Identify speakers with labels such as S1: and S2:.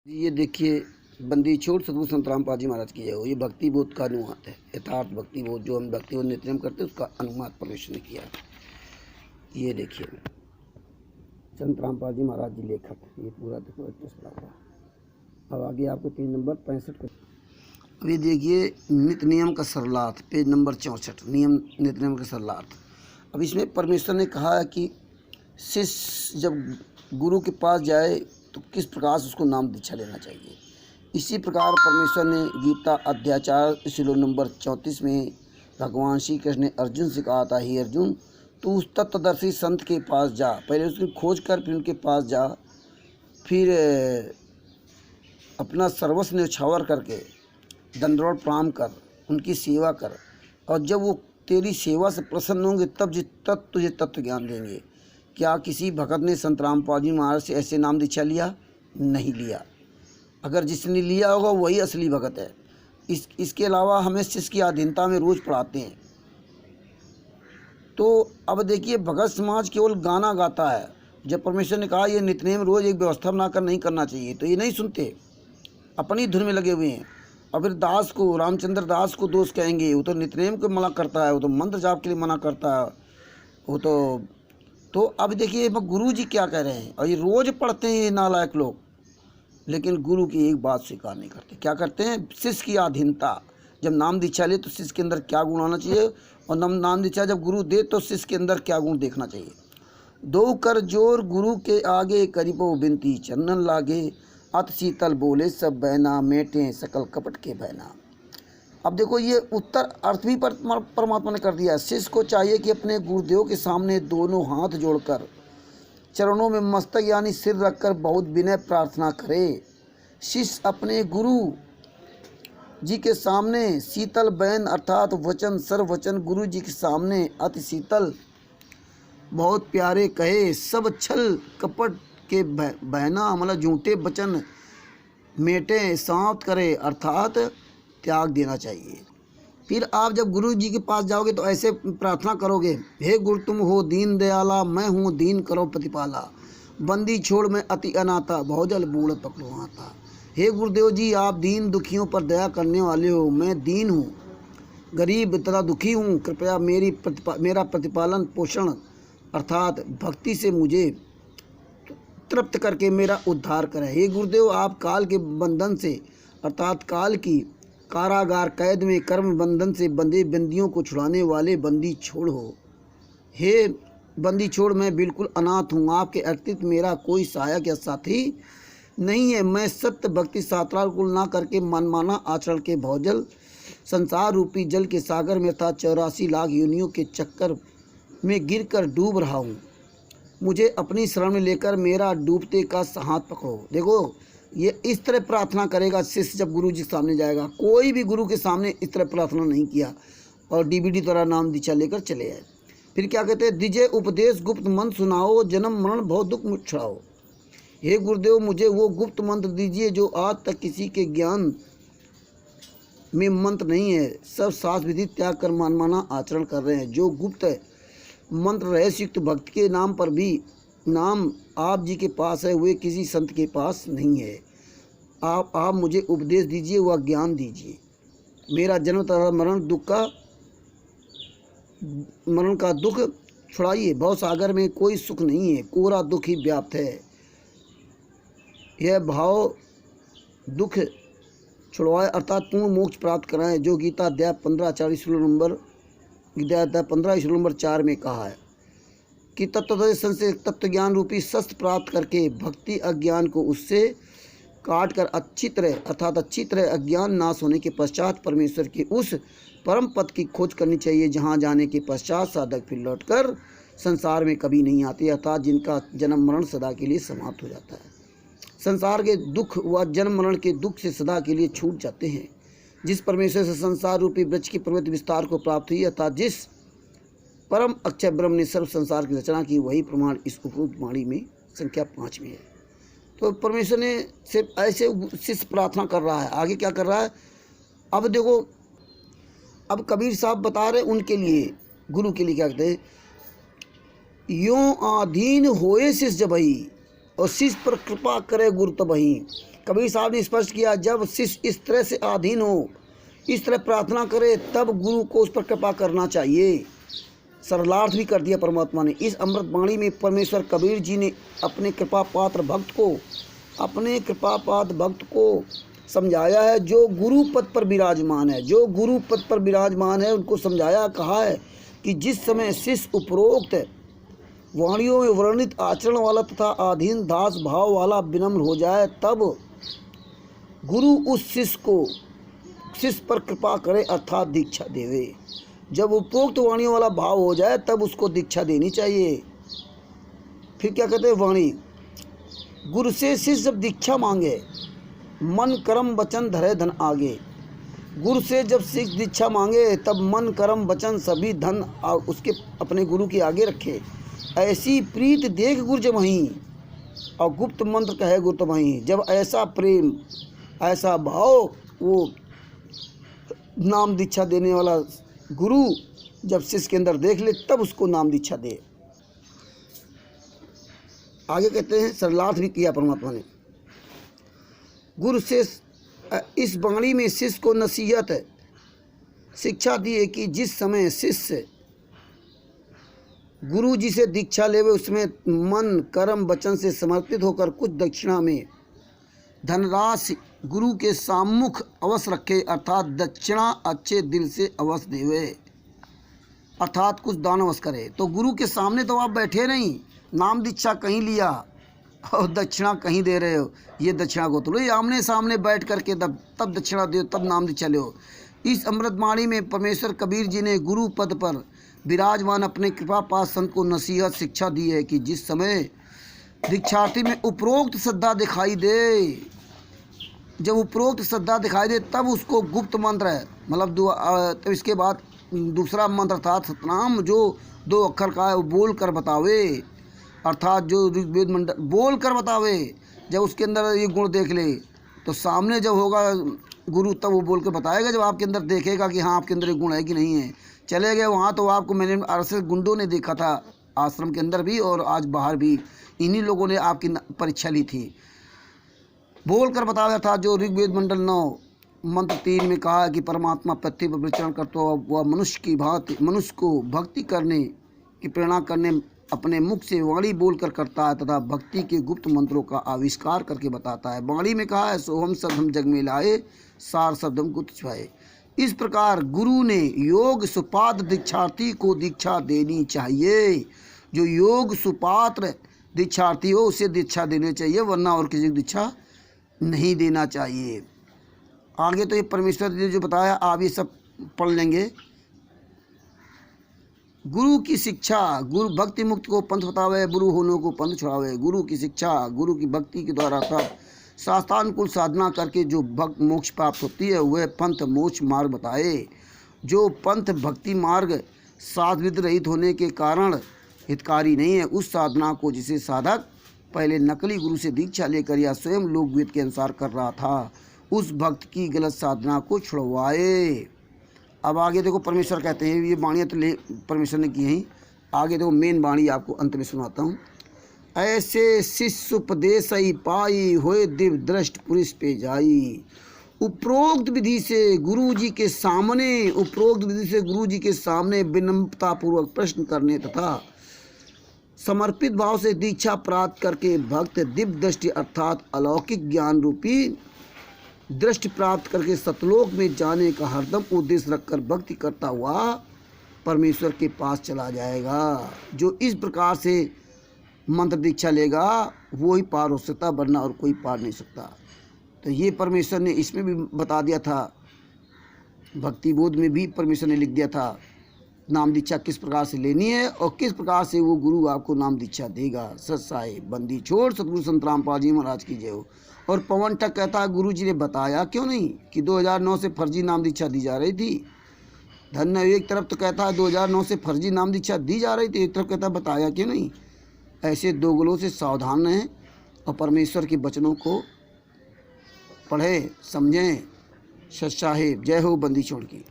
S1: ये देखिए, बंदी छोड़ सतगुरु संत रामपाल जी महाराज की जय हो। ये भक्ति बोध का अनुवाद है, यथार्थ भक्ति बोध जो हम भक्ति बोध नित्यम करते हैं उसका अनुवाद परमेश्वर ने किया। ये देखिए, संत रामपाल जी महाराज जी लेखक, ये पूरा देखो एड्रेस पड़ा हुआ। अब आगे आपको पेज नंबर 65 का। अब ये देखिए, नित्य नियम का सरलार्थ, पेज नंबर 64, नित्य नियम का सरलार्थ। अब इसमें परमेश्वर ने कहा है कि शिष्य जब गुरु के पास जाए तो किस प्रकार से उसको नाम दीक्षा लेना चाहिए। इसी प्रकार परमेश्वर ने गीता अध्याचार श्लोक नंबर 34 में भगवान श्री कृष्ण ने अर्जुन से कहा था, हे अर्जुन, तू उस तत्वदर्शी संत के पास जा, पहले उसकी खोज कर, फिर उनके पास जा, फिर अपना सर्वस्व न्यौछावर करके दंडवत प्रणाम कर, उनकी सेवा कर, और जब वो तेरी सेवा से प्रसन्न होंगे तब तुझे तत्व ज्ञान देंगे। क्या किसी भगत ने संत रामपाल जी महाराज से ऐसे नाम दीक्षा लिया? नहीं लिया। अगर जिसने लिया होगा वही असली भगत है। इसके अलावा हमें शिष्य की अधीनता में रोज़ पढ़ाते हैं। तो अब देखिए, भगत समाज केवल गाना गाता है। जब परमेश्वर ने कहा ये नित्यनेम रोज़ एक व्यवस्था बनाकर नहीं करना चाहिए, तो ये नहीं सुनते, अपनी धुन में लगे हुए हैं। और फिर दास को, रामचंद्र दास को दोष कहेंगे, वो तो नित्यनेम को मना करता है, वो तो मंत्र जाप के लिए मना करता है, वो तो अब देखिए गुरु जी क्या कह रहे हैं। और ये रोज़ पढ़ते हैं ये नालायक लोग, लेकिन गुरु की एक बात स्वीकार नहीं करते। क्या करते हैं? शिष्य की अधीनता। जब नाम दीक्षा ले तो शिष्य के अंदर क्या गुण आना चाहिए, और नाम दीक्षा जब गुरु दे तो शिष्य के अंदर क्या गुण देखना चाहिए। दो कर जोर गुरु के आगे, करीबो बिनती चरणन लागे, अत शीतल बोले सब बहना, मेटे सकल कपट के बहना। अब देखो, ये उत्तर अर्थ भी परमात्मा ने कर दिया है। शिष्य को चाहिए कि अपने गुरुदेव के सामने दोनों हाथ जोड़कर, चरणों में मस्तक यानी सिर रखकर बहुत विनय प्रार्थना करे। शिष्य अपने गुरु जी के सामने शीतल बहन अर्थात वचन, सर्ववचन गुरु जी के सामने अति शीतल बहुत प्यारे कहे, सब छल कपट के बहना मतलब झूठे वचन मेटे समाप्त करे, अर्थात त्याग देना चाहिए। फिर आप जब गुरु जी के पास जाओगे तो ऐसे प्रार्थना करोगे, हे गुरु तुम हो दीन दयाला, मैं हूँ दीन करो प्रतिपाला, बंदी छोड़ मैं अति अनाथा, बहुजल बूढ़ पकड़ो आता। हे गुरुदेव जी, आप दीन दुखियों पर दया करने वाले हो, मैं दीन हूँ, गरीब तथा दुखी हूँ, कृपया मेरा प्रतिपालन पोषण अर्थात भक्ति से मुझे तृप्त करके मेरा उद्धार करें। हे गुरुदेव, आप काल के बंधन से अर्थात काल की कारागार कैद में कर्म बंधन से बंधे बंदियों को छुड़ाने वाले बंदी छोड़ हो। हे बंदी छोड़, मैं बिल्कुल अनाथ हूँ, आपके अतिरिक्त मेरा कोई सहायक या साथी नहीं है। मैं सत्य भक्ति सात्राकुल ना करके मनमाना आचरण के भौजल संसार रूपी जल के सागर में था 84 लाख योनियों के चक्कर में गिरकर डूब रहा हूँ। मुझे अपनी शरण में लेकर मेरा डूबते का हाथ पकड़ो। देखो, ये इस तरह प्रार्थना करेगा शिष्य जब गुरु जी के सामने जाएगा। कोई भी गुरु के सामने इस तरह प्रार्थना नहीं किया और डीबीडी द्वारा नाम दीक्षा लेकर चले आए। फिर क्या कहते हैं? दीजिए उपदेश गुप्त मंत्र सुनाओ, जन्म मरण बहुत दुख छुड़ाओ। हे गुरुदेव, मुझे वो गुप्त मंत्र दीजिए जो आज तक किसी के ज्ञान में मंत्र नहीं है, सब शास्त्र विधि त्याग कर मनमाना आचरण कर रहे हैं। जो गुप्त मंत्र रहस्युक्त भक्ति के नाम पर भी नाम आप जी के पास है, वे किसी संत के पास नहीं है। आप मुझे उपदेश दीजिए, वह ज्ञान दीजिए। मेरा जन्म तथा मरण का दुख छुड़ाइए। भव सागर में कोई सुख नहीं है, कोरा दुख ही व्याप्त है। यह भाव दुख छुड़वाए अर्थात पूर्ण मोक्ष प्राप्त कराएं, जो गीता अध्याय 15 40 श्लोक नंबर 4 में कहा है कि तत्वदर्शन से तत्व ज्ञान रूपी शस्त्र प्राप्त करके भक्ति अज्ञान को उससे काट कर अच्छी तरह अज्ञान नाश होने के पश्चात परमेश्वर के उस परम पद की खोज करनी चाहिए, जहाँ जाने के पश्चात साधक फिर लौटकर संसार में कभी नहीं आते, अर्थात जिनका जन्म मरण सदा के लिए समाप्त हो जाता है। संसार के दुख व जन्म मरण के दुख से सदा के लिए छूट जाते हैं। जिस परमेश्वर से संसार रूपी वृक्ष की प्रवृत्ति विस्तार को प्राप्त हुई, अर्थात जिस परम अक्षय ब्रह्म ने सर्व संसार की रचना की, वही प्रमाण इस उपरोक्त वाणी में संख्या 5 में है। तो परमेश्वर ने सिर्फ ऐसे शिष्य प्रार्थना कर रहा है। आगे क्या कर रहा है? अब देखो, अब कबीर साहब बता रहे उनके लिए, गुरु के लिए क्या कहते हैं? यों आधीन होए शिष्य जबहि, और शिष्य पर कृपा करे गुरु तबहि। कबीर साहब ने स्पष्ट किया, जब शिष्य इस तरह से अधीन हो, इस तरह प्रार्थना करे, तब गुरु को उस पर कृपा करना चाहिए। सरलार्थ भी कर दिया परमात्मा ने। इस अमृत वाणी में परमेश्वर कबीर जी ने अपने कृपा पात्र भक्त को समझाया है, जो गुरु पद पर विराजमान है, उनको समझाया। कहा है कि जिस समय शिष्य उपरोक्त वाणियों में वर्णित आचरण वाला तथा अधीन दास भाव वाला विनम्र हो जाए, तब गुरु उस शिष्य पर कृपा करे, अर्थात दीक्षा देवे। जब उपरोक्त वाणियों वाला भाव हो जाए तब उसको दीक्षा देनी चाहिए। फिर क्या कहते हैं वाणी, गुरु से शिष्य जब दीक्षा मांगे, मन कर्म वचन धरे धन आगे। गुरु से जब शिष्य दीक्षा मांगे तब मन कर्म वचन सभी धन उसके अपने गुरु के आगे रखे। ऐसी प्रीत देख गुरु जमहीं, और गुप्त मंत्र कहे गुरु तमहीं। जब ऐसा प्रेम, ऐसा भाव वो नाम दीक्षा देने वाला गुरु जब शिष्य के अंदर देख ले, तब उसको नाम दीक्षा दे। आगे कहते हैं, सरलार्थ भी किया परमात्मा ने। गुरु से इस वाणी में शिष्य को नसीहत शिक्षा दी है कि जिस समय शिष्य गुरु जी से दीक्षा लेवे, उसमें मन कर्म वचन से समर्पित होकर कुछ दक्षिणा में धनराशि गुरु के सामुख अवश्य रखे, अर्थात दक्षिणा अच्छे दिल से अवश्य देवे, अर्थात कुछ दान अवश्य करे। तो गुरु के सामने तो आप बैठे नहीं, नाम दीक्षा कहीं लिया और दक्षिणा कहीं दे रहे हो, ये दक्षिणा को तो लो, ये आमने सामने बैठ करके तब दक्षिणा दो, तब नाम दीक्षा लो। इस अमृतवाणी में परमेश्वर कबीर जी ने गुरु पद पर विराजमान अपने कृपा पास संत को नसीहत शिक्षा दी है कि जिस समय दीक्षार्थी में उपरोक्त श्रद्धा दिखाई दे, जब उपरोक्त श्रद्धा दिखाई दे, तब उसको गुप्त मंत्र है, मतलब तो इसके बाद दूसरा मंत्र अर्थात सतनाम जो 2 अक्षर का है वो बोल कर बतावे, अर्थात जो ऋग्वेद मंडल बोल कर बतावे। जब उसके अंदर ये गुण देख ले तो सामने जब होगा गुरु, तब वो बोल कर बताएगा। जब आपके अंदर देखेगा कि हाँ आपके अंदर ये गुण है कि नहीं है। चले गए वहाँ तो आपको मैंने RSS गुंडों ने देखा था, आश्रम के अंदर भी और आज बाहर भी, इन्हीं लोगों ने आपकी परीक्षा ली थी। बोल कर बताया था जो ऋग्वेद मंडल 9 मंत्र 3 में कहा है कि परमात्मा पृथ्वी पर विचरण करता हुआ वह मनुष्य की भांति मनुष्य को भक्ति करने की प्रेरणा करने अपने मुख से वाणी बोलकर करता है, तथा भक्ति के गुप्त मंत्रों का आविष्कार करके बताता है। वाणी में कहा है, सोहम शब्द हम जग में लाए, सार शब्द हम गुप्त छुपाए। इस प्रकार गुरु ने योग सुपात्र दीक्षार्थी को दीक्षा देनी चाहिए। जो योग सुपात्र दीक्षार्थी हो उसे दीक्षा देनी चाहिए, वरना और किसी को दीक्षा नहीं देना चाहिए। आगे तो ये परमेश्वर ने जो बताया आप ये सब पढ़ लेंगे। गुरु की शिक्षा, गुरु भक्ति मुक्त को पंथ बतावे, गुरु होने को पंथ छुड़ावे। गुरु की शिक्षा, गुरु की भक्ति के द्वारा तब शास्त्रानुकूल साधना करके जो भक्त मोक्ष प्राप्त होती है, वह पंथ मोक्ष मार्ग बताए। जो पंथ भक्ति मार्ग साधविद रहित होने के कारण हितकारी नहीं है, उस साधना को जिसे साधक पहले नकली गुरु से दीक्षा लेकर या स्वयं लोकवेद के अनुसार कर रहा था, उस भक्त की गलत साधना को छुड़वाए। अब आगे देखो परमेश्वर कहते हैं, ये वाणियाँ तो परमेश्वर ने की हैं। आगे देखो मेन वाणी आपको अंत में सुनाता हूँ। ऐसे शिष्य उपदेश ही पाई, होए दिव्य दृष्ट पुरुष पे जाई। उपरोक्त विधि से गुरु जी के सामने विनम्रता पूर्वक प्रश्न करने तथा समर्पित भाव से दीक्षा प्राप्त करके भक्त दिव्य दृष्टि अर्थात अलौकिक ज्ञान रूपी दृष्टि प्राप्त करके सतलोक में जाने का हरदम उद्देश्य रखकर भक्ति करता हुआ परमेश्वर के पास चला जाएगा। जो इस प्रकार से मंत्र दीक्षा लेगा वो ही पार हो सकता, वरना और कोई पार नहीं सकता। तो ये परमेश्वर ने इसमें भी बता दिया था, भक्ति बोध में भी परमेश्वर ने लिख दिया था नाम दीक्षा किस प्रकार से लेनी है और किस प्रकार से वो गुरु आपको नाम दीक्षा देगा। सत साहिब बंदी छोड़ सतगुरु संत रामपाल जी महाराज की जय हो। और पवन ठग कहता है गुरु जी ने बताया क्यों नहीं कि 2009 से फर्जी नाम दीक्षा दी जा रही थी। धन्य एक तरफ तो कहता है 2009 से फर्जी नाम दीक्षा दी जा रही थी, एक तरफ कहता है बताया क्यों नहीं। ऐसे दोगलों से सावधान रहें और परमेश्वर के वचनों को पढ़ें समझें। सत साहिब जय हो बंदी छोड़ की।